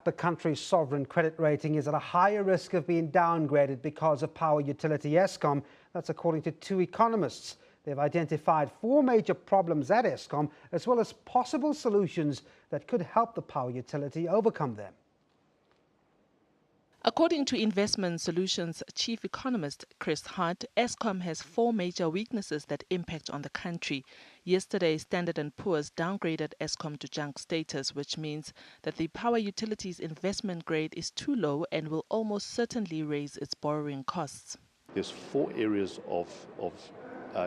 the country's sovereign credit rating is at a higher risk of being downgraded because of power utility Eskom. That's according to two economists. They've identified four major problems at Eskom, as well as possible solutions that could help the power utility overcome them. According to Investment Solutions chief economist Chris Hart, Eskom has four major weaknesses that impact on the country. Yesterday, Standard & Poor's downgraded Eskom to junk status, which means that the power utility's investment grade is too low and will almost certainly raise its borrowing costs. There's four areas of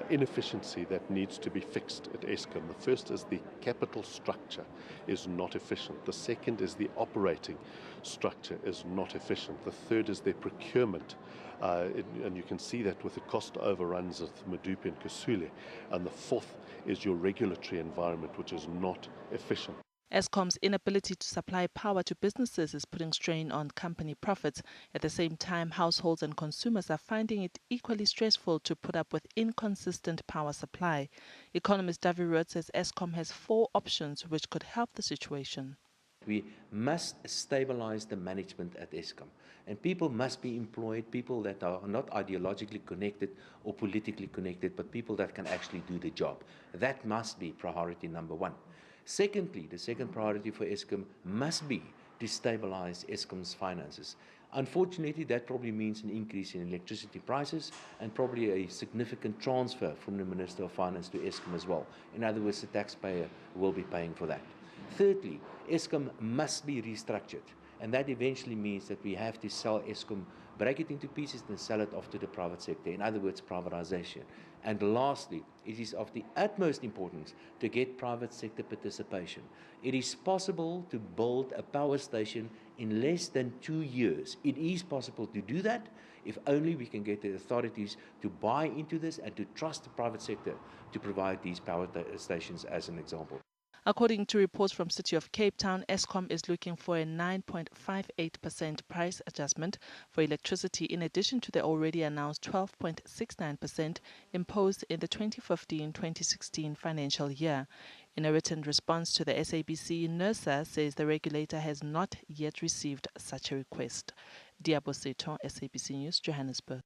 inefficiency that needs to be fixed at Eskom. The first is the capital structure is not efficient. The second is the operating structure is not efficient. The third is their procurement. And you can see that with the cost overruns of Medupi and Kusule. And the fourth is your regulatory environment, which is not efficient. Eskom's inability to supply power to businesses is putting strain on company profits. At the same time, households and consumers are finding it equally stressful to put up with inconsistent power supply. Economist Davi Rood says Eskom has four options which could help the situation. We must stabilize the management at Eskom, and people must be employed, people that are not ideologically connected or politically connected, but people that can actually do the job. That must be priority number one. Secondly, the second priority for Eskom must be to stabilize Eskom's finances. Unfortunately, that probably means an increase in electricity prices and probably a significant transfer from the Minister of Finance to Eskom as well. In other words, the taxpayer will be paying for that. Thirdly, Eskom must be restructured, and that eventually means that we have to sell Eskom, break it into pieces and sell it off to the private sector, in other words, privatization. And lastly, it is of the utmost importance to get private sector participation. It is possible to build a power station in less than 2 years. It is possible to do that if only we can get the authorities to buy into this and to trust the private sector to provide these power stations as an example. According to reports from City of Cape Town, Eskom is looking for a 9.58% price adjustment for electricity in addition to the already announced 12.69% imposed in the 2015-2016 financial year. In a written response to the SABC, NERSA says the regulator has not yet received such a request. Diabo Seto, SABC News, Johannesburg.